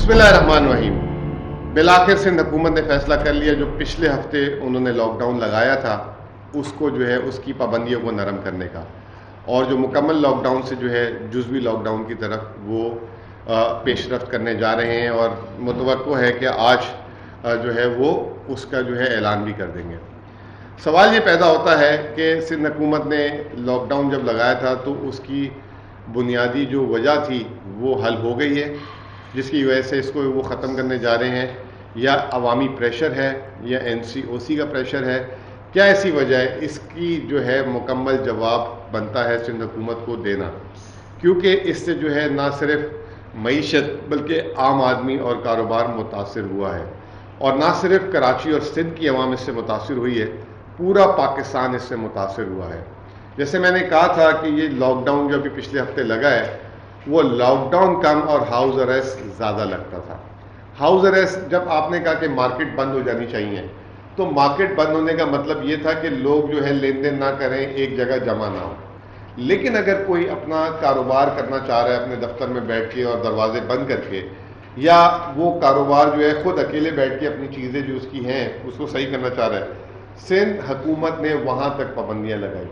بسم اللہ الرحمن الرحیم. بالآخر سندھ حکومت نے فیصلہ کر لیا جو پچھلے ہفتے انہوں نے لاک ڈاؤن لگایا تھا اس کو جو ہے اس کی پابندیوں کو نرم کرنے کا, اور جو مکمل لاک ڈاؤن سے جو ہے جزوی لاک ڈاؤن کی طرف وہ پیش رفت کرنے جا رہے ہیں, اور متوقع ہے کہ آج جو ہے وہ اس کا جو ہے اعلان بھی کر دیں گے. سوال یہ پیدا ہوتا ہے کہ سندھ حکومت نے لاک ڈاؤن جب لگایا تھا تو اس کی بنیادی جو وجہ تھی وہ حل ہو گئی ہے جس کی وجہ سے اس کو وہ ختم کرنے جا رہے ہیں, یا عوامی پریشر ہے یا NCOC کا پریشر ہے, کیا ایسی وجہ ہے؟ اس کی جو ہے مکمل جواب بنتا ہے سندھ حکومت کو دینا, کیونکہ اس سے جو ہے نہ صرف معیشت بلکہ عام آدمی اور کاروبار متاثر ہوا ہے, اور نہ صرف کراچی اور سندھ کی عوام اس سے متاثر ہوئی ہے, پورا پاکستان اس سے متاثر ہوا ہے. جیسے میں نے کہا تھا کہ یہ لاک ڈاؤن جو ابھی پچھلے ہفتے لگا ہے وہ لاک ڈاؤن کم اور ہاؤس اریسٹ زیادہ لگتا تھا. ہاؤس اریسٹ جب آپ نے کہا کہ مارکیٹ بند ہو جانی چاہیے, تو مارکیٹ بند ہونے کا مطلب یہ تھا کہ لوگ جو ہے لین دین نہ کریں, ایک جگہ جمع نہ ہو. لیکن اگر کوئی اپنا کاروبار کرنا چاہ رہا ہے اپنے دفتر میں بیٹھ کے اور دروازے بند کر کے, یا وہ کاروبار جو ہے خود اکیلے بیٹھ کے اپنی چیزیں جو اس کی ہیں اس کو صحیح کرنا چاہ رہا ہے, سندھ حکومت نے وہاں تک پابندیاں لگائی.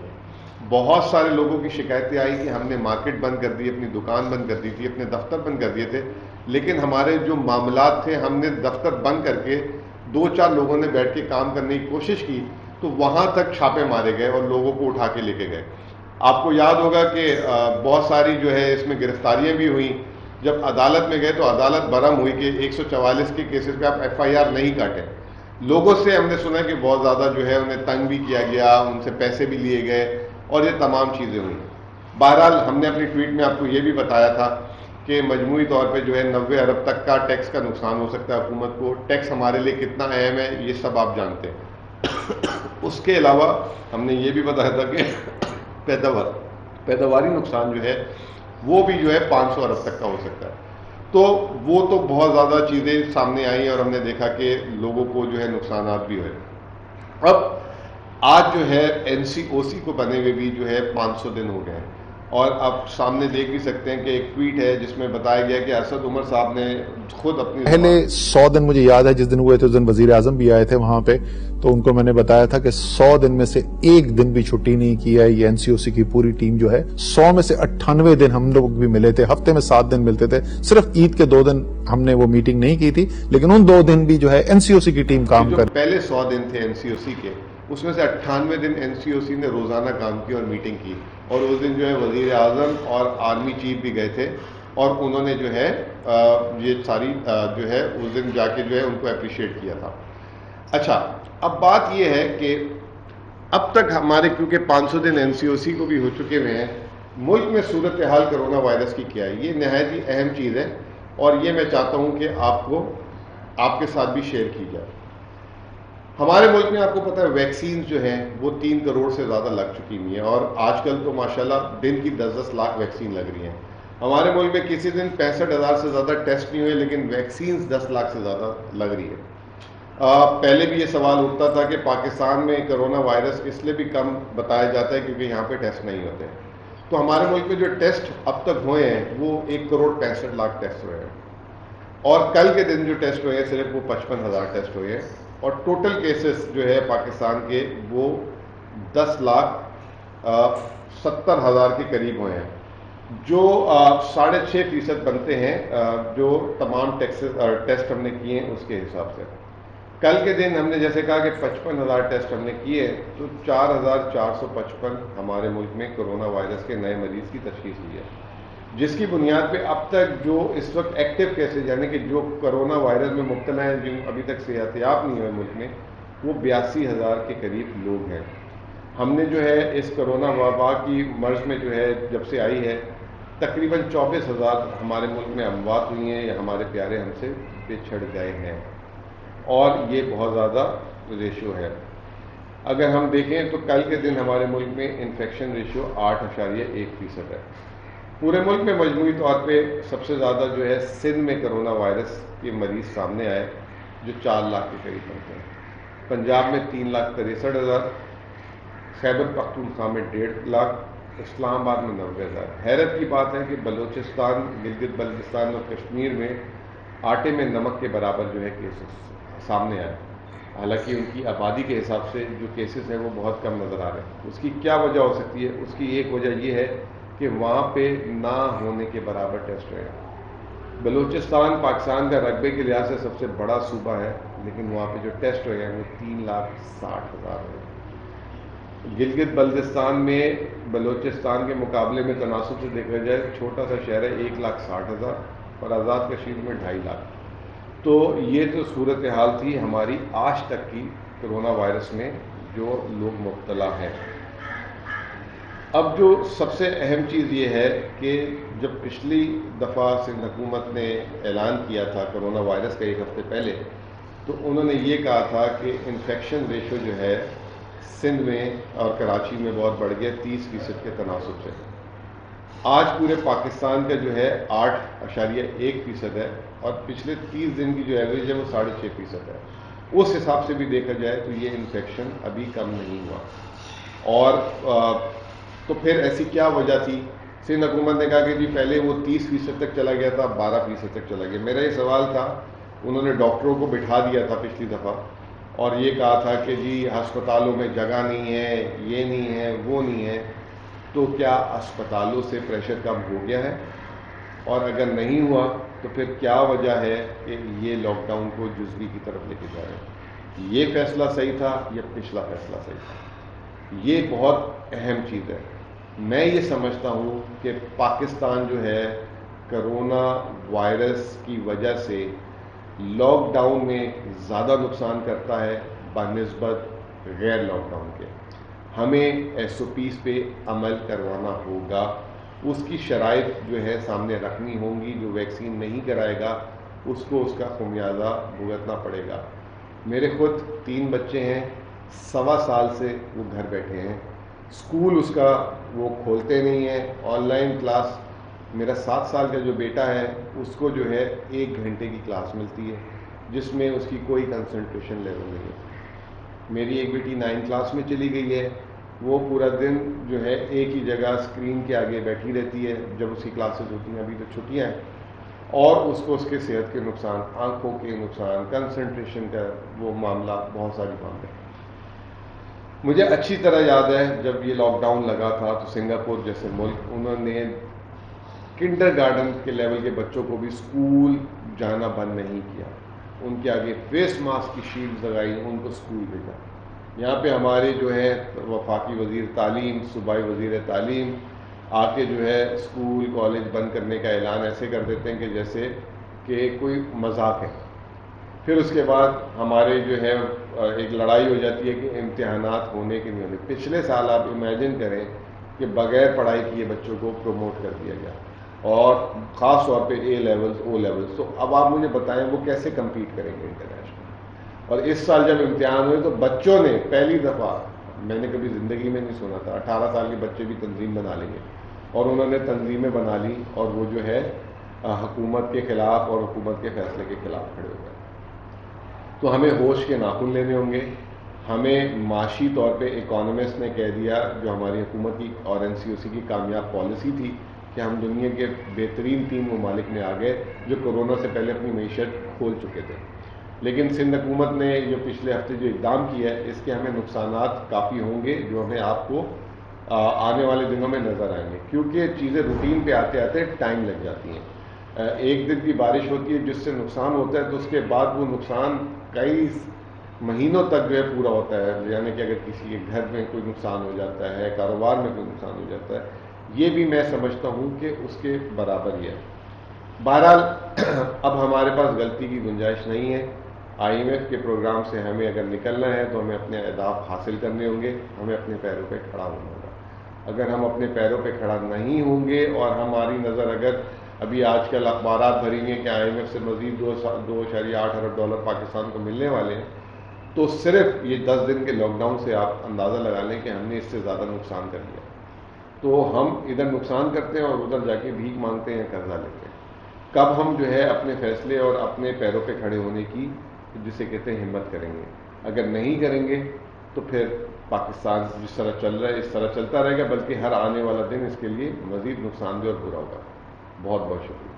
بہت سارے لوگوں کی شکایتیں آئی کہ ہم نے مارکیٹ بند کر دی, اپنی دکان بند کر دی تھی, اپنے دفتر بند کر دیے تھے, لیکن ہمارے جو معاملات تھے ہم نے دفتر بند کر کے 2-4 لوگوں نے بیٹھ کے کام کرنے کی کوشش کی تو وہاں تک چھاپے مارے گئے اور لوگوں کو اٹھا کے لے کے گئے. آپ کو یاد ہوگا کہ بہت ساری جو ہے اس میں گرفتاریاں بھی ہوئیں. جب عدالت میں گئے تو عدالت برہم ہوئی کہ 144 کے کیسز پہ آپ FIR نہیں کاٹیں. لوگوں سے ہم نے سنا کہ بہت زیادہ جو ہے انہیں تنگ بھی کیا گیا, ان سے پیسے بھی لیے گئے, اور یہ تمام چیزیں ہوئیں. بہرحال ہم نے اپنی ٹویٹ میں آپ کو یہ بھی بتایا تھا کہ مجموعی طور پہ جو ہے 90 ارب تک کا ٹیکس کا نقصان ہو سکتا ہے حکومت کو. ٹیکس ہمارے لیے کتنا اہم ہے یہ سب آپ جانتے ہیں. اس کے علاوہ ہم نے یہ بھی بتایا تھا کہ پیداواری نقصان جو ہے وہ بھی جو ہے 500 ارب تک کا ہو سکتا ہے. تو وہ تو بہت زیادہ چیزیں سامنے آئیں اور ہم نے دیکھا کہ لوگوں کو جو ہے نقصانات بھی ہوئے. اب آج جو ہے NCOC کو بنے ہوئے بھی جو ہے 500 دن ہو گئے ہیں, اور آپ سامنے دیکھ بھی سکتے ہیں کہ ایک ٹویٹ ہے جس میں بتایا گیا کہ اسد عمر صاحب نے خود اپنی پہلے 100 دن مجھے یاد ہے جس دن ہوئے تھے اس دن وزیر اعظم بھی آئے تھے وہاں پہ, تو ان کو میں نے بتایا تھا کہ 100 دن میں سے ایک دن بھی چھٹی نہیں کی ہے یہ NCOC کی پوری ٹیم جو ہے. 100 میں سے 98 دن ہم لوگ بھی ملے تھے, ہفتے میں 7 دن ملتے تھے, صرف عید کے 2 دن ہم نے وہ میٹنگ نہیں کی تھی, لیکن ان 2 دن بھی جو ہے NCOC کی ٹیم کام کر. پہلے 100 دن تھے NCOC کے, اس میں سے 98 دن NCOC نے روزانہ کام کی اور میٹنگ کی, اور اس دن جو ہے وزیر اعظم اور آرمی چیف بھی گئے تھے, اور انہوں نے جو ہے یہ ساری جو ہے اس دن جا کے جو ہے ان کو اپریشیٹ کیا تھا. اچھا, اب بات یہ ہے کہ اب تک ہمارے کیونکہ 500 دن NCOC کو بھی ہو چکے ہوئے ہیں, ملک میں صورتحال کرونا وائرس کی کیا ہے, یہ نہایت ہی اہم چیز ہے, اور یہ میں چاہتا ہوں کہ آپ کے ساتھ بھی شیئر کی جائے. ہمارے ملک میں آپ کو پتہ ہے ویکسینز جو ہیں وہ 3 کروڑ سے زیادہ لگ چکی ہوئی ہیں, اور آج کل تو ماشاءاللہ دن کی 10-10 لاکھ ویکسین لگ رہی ہیں. ہمارے ملک میں کسی دن 65,000 سے زیادہ ٹیسٹ نہیں ہوئے, لیکن ویکسینز 10 لاکھ سے زیادہ لگ رہی ہے. پہلے بھی یہ سوال اٹھتا تھا کہ پاکستان میں کرونا وائرس اس لیے بھی کم بتایا جاتا ہے کیونکہ یہاں پہ ٹیسٹ نہیں ہوتے. تو ہمارے ملک میں جو ٹیسٹ اب تک ہوئے ہیں وہ 1 کروڑ 65 لاکھ ٹیسٹ ہوئے ہیں, اور کل کے دن جو ٹیسٹ ہوئے ہیں صرف وہ 55,000 ٹیسٹ ہوئے ہیں, اور ٹوٹل کیسز جو ہے پاکستان کے وہ 10,70,000 کے قریب ہوئے ہیں, جو 6.5% بنتے ہیں جو تمام ٹیسٹ ہم نے کیے ہیں اس کے حساب سے. کل کے دن ہم نے جیسے کہا کہ 55,000 ٹیسٹ ہم نے کیے, تو 4,455 ہمارے ملک میں کرونا وائرس کے نئے مریض کی تشخیص ہوئی ہے, جس کی بنیاد پہ اب تک جو اس وقت ایکٹیو کیسز یعنی کہ جو کرونا وائرس میں مبتلا ہیں جن ابھی تک صحت یاب نہیں ہوئے ملک میں, وہ 82,000 کے قریب لوگ ہیں. ہم نے جو ہے اس کرونا وبا کی مرض میں جو ہے جب سے آئی ہے تقریباً 24,000 ہمارے ملک میں اموات ہوئی ہیں یا ہمارے پیارے ہم سے بچھڑ گئے ہیں, اور یہ بہت زیادہ ریشو ہے. اگر ہم دیکھیں تو کل کے دن ہمارے ملک میں انفیکشن ریشو 8.1% ہے. پورے ملک میں مجموعی طور پہ سب سے زیادہ جو ہے سندھ میں کرونا وائرس کے مریض سامنے آئے جو 4 لاکھ کے قریب پہنچے ہیں. پنجاب میں 3,63,000, خیبر پختونخوا میں 1.5 لاکھ, اسلام آباد میں 90,000. حیرت کی بات ہے کہ بلوچستان, گلگت بلتستان اور کشمیر میں آٹے میں نمک کے برابر جو ہے کیسز سامنے آئے. حالانکہ ان کی آبادی کے حساب سے جو کیسز ہیں وہ بہت کم نظر آ رہے ہیں. اس کی کیا وجہ ہو سکتی ہے؟ اس کی ایک وجہ یہ ہے کہ وہاں پہ نہ ہونے کے برابر ٹیسٹ ہوئے. بلوچستان پاکستان کا رقبے کے لحاظ سے سب سے بڑا صوبہ ہے، لیکن وہاں پہ جو ٹیسٹ ہوئے ہیں وہ 3,60,000 ہوئے. گلگت بلتستان میں بلوچستان کے مقابلے میں تناسب سے دیکھا جائے چھوٹا سا شہر ہے، 1,60,000 اور آزاد کشمیر میں 2.5 لاکھ. تو یہ تو صورتحال تھی ہماری آج تک کی کرونا وائرس میں جو لوگ مبتلا ہیں. اب جو سب سے اہم چیز یہ ہے کہ جب پچھلی دفعہ سندھ حکومت نے اعلان کیا تھا کرونا وائرس کا 1 ہفتے پہلے، تو انہوں نے یہ کہا تھا کہ انفیکشن ریشو جو ہے سندھ میں اور کراچی میں بہت بڑھ گیا 30% کے تناسب سے. آج پورے پاکستان کا جو ہے 8.1% ہے اور پچھلے 30 دن کی جو ایوریج ہے وہ 6.5% ہے. اس حساب سے بھی دیکھا جائے تو یہ انفیکشن ابھی کم نہیں ہوا. اور تو پھر ایسی کیا وجہ تھی؟ سندھ حکومت نے کہا کہ جی پہلے وہ 30% تک چلا گیا تھا، 12% تک چلا گیا. میرا یہ سوال تھا، انہوں نے ڈاکٹروں کو بٹھا دیا تھا پچھلی دفعہ اور یہ کہا تھا کہ جی ہسپتالوں میں جگہ نہیں ہے، یہ نہیں ہے، وہ نہیں ہے. تو کیا اسپتالوں سے پریشر کم ہو گیا ہے؟ اور اگر نہیں ہوا تو پھر کیا وجہ ہے کہ یہ لاک ڈاؤن کو جزوی کی طرف لے کے جا رہے ہیں؟ یہ فیصلہ صحیح تھا یا پچھلا فیصلہ صحیح تھا؟ یہ بہت اہم چیز ہے. میں یہ سمجھتا ہوں کہ پاکستان جو ہے کرونا وائرس کی وجہ سے لاک ڈاؤن میں زیادہ نقصان کرتا ہے بنسبت غیر لاک ڈاؤن کے. ہمیں SOPs پہ عمل کروانا ہوگا، اس کی شرائط جو ہے سامنے رکھنی ہوں گی. جو ویکسین نہیں کرائے گا اس کو اس کا خمیازہ بھگتنا پڑے گا. میرے خود 3 بچے ہیں، 1.25 سال سے وہ گھر بیٹھے ہیں. اسکول اس کا وہ کھولتے نہیں ہیں، آن لائن کلاس. میرا 7 سال کا جو بیٹا ہے اس کو جو ہے 1 گھنٹے کی کلاس ملتی ہے جس میں اس کی کوئی کنسنٹریشن لیول نہیں ہے. میری ایک بیٹی 9 کلاس میں چلی گئی ہے، وہ پورا دن جو ہے ایک ہی جگہ اسکرین کے آگے بیٹھی رہتی ہے جب اس کی کلاسز ہوتی ہیں. ابھی تو چھٹیاں ہیں، اور اس کو اس کے صحت کے نقصان، آنکھوں کے نقصان، کنسنٹریشن کا وہ معاملہ، بہت ساری معاملے. مجھے اچھی طرح یاد ہے جب یہ لاک ڈاؤن لگا تھا تو سنگاپور جیسے ملک، انہوں نے کنڈر گارڈن کے لیول کے بچوں کو بھی اسکول جانا بند نہیں کیا. ان کے آگے فیس ماسک کی شیلڈ لگائی، ان کو اسکول بھیجا. یہاں پہ ہمارے جو ہے وفاقی وزیر تعلیم، صوبائی وزیر تعلیم آ کے جو ہے اسکول کالج بند کرنے کا اعلان ایسے کر دیتے ہیں کہ جیسے کہ کوئی مذاق ہے. پھر اس کے بعد ہمارے جو ہے ایک لڑائی ہو جاتی ہے کہ امتحانات ہونے کے نہیں ہونے. پچھلے سال آپ امیجن کریں کہ بغیر پڑھائی کیے بچوں کو پروموٹ کر دیا گیا، اور خاص طور پہ A لیولز O لیولز. تو اب آپ مجھے بتائیں وہ کیسے کمپیٹ کریں گے انٹرنیشنل؟ اور اس سال جب امتحان ہوئے تو بچوں نے پہلی دفعہ، میں نے کبھی زندگی میں نہیں سنا تھا، 18 سال کے بچے بھی تنظیم بنا لیں گے، اور انہوں نے تنظیمیں بنا لی اور وہ جو ہے حکومت کے خلاف اور حکومت کے فیصلے کے خلاف کھڑے ہو گئے. تو ہمیں ہوش کے ناخن لینے ہوں گے. ہمیں معاشی طور پہ اکانومسٹ نے کہہ دیا، جو ہماری حکومت کی اور NCOC کی کامیاب پالیسی تھی کہ ہم دنیا کے بہترین 3 ممالک میں آ گئے جو کورونا سے پہلے اپنی معیشت کھول چکے تھے. لیکن سندھ حکومت نے جو پچھلے ہفتے جو اقدام کیا ہے اس کے ہمیں نقصانات کافی ہوں گے جو ہمیں آپ کو آنے والے دنوں میں نظر آئیں گے، کیونکہ چیزیں روٹین پہ آتے آتے ٹائم لگ جاتی ہیں. ایک دن کی بارش ہوتی ہے جس سے نقصان ہوتا ہے تو اس کے بعد وہ نقصان کئی مہینوں تک جو ہے پورا ہوتا ہے. یعنی کہ اگر کسی کے گھر میں کوئی نقصان ہو جاتا ہے، کاروبار میں کوئی نقصان ہو جاتا ہے، یہ بھی میں سمجھتا ہوں کہ اس کے برابر ہی ہے. بہرحال اب ہمارے پاس غلطی کی گنجائش نہیں ہے. IMF کے پروگرام سے ہمیں اگر نکلنا ہے تو ہمیں اپنے اہداف حاصل کرنے ہوں گے، ہمیں اپنے پیروں پہ کھڑا ہونا ہوگا. اگر ہم اپنے پیروں پہ کھڑا نہیں ہوں گے اور ہماری نظر اگر ابھی آج کل اخبارات بھری ہیں کہ IMF سے مزید $2.8 ارب پاکستان کو ملنے والے ہیں، تو صرف یہ 10 دن کے لاک ڈاؤن سے آپ اندازہ لگا لیں کہ ہم نے اس سے زیادہ نقصان کر لیا. تو ہم ادھر نقصان کرتے ہیں اور ادھر جا کے بھیک مانگتے ہیں، قرضہ لیتے ہیں. کب ہم جو ہے اپنے فیصلے اور اپنے پیروں پہ کھڑے ہونے کی، جسے کہتے ہیں، ہمت کریں گے؟ اگر نہیں کریں گے تو پھر پاکستان جس طرح چل رہا ہے اس طرح چلتا رہے گا، بلکہ ہر آنے والا دن اس کے لیے مزید نقصان دہ اور برا ہوگا. بہت بہت شکریہ.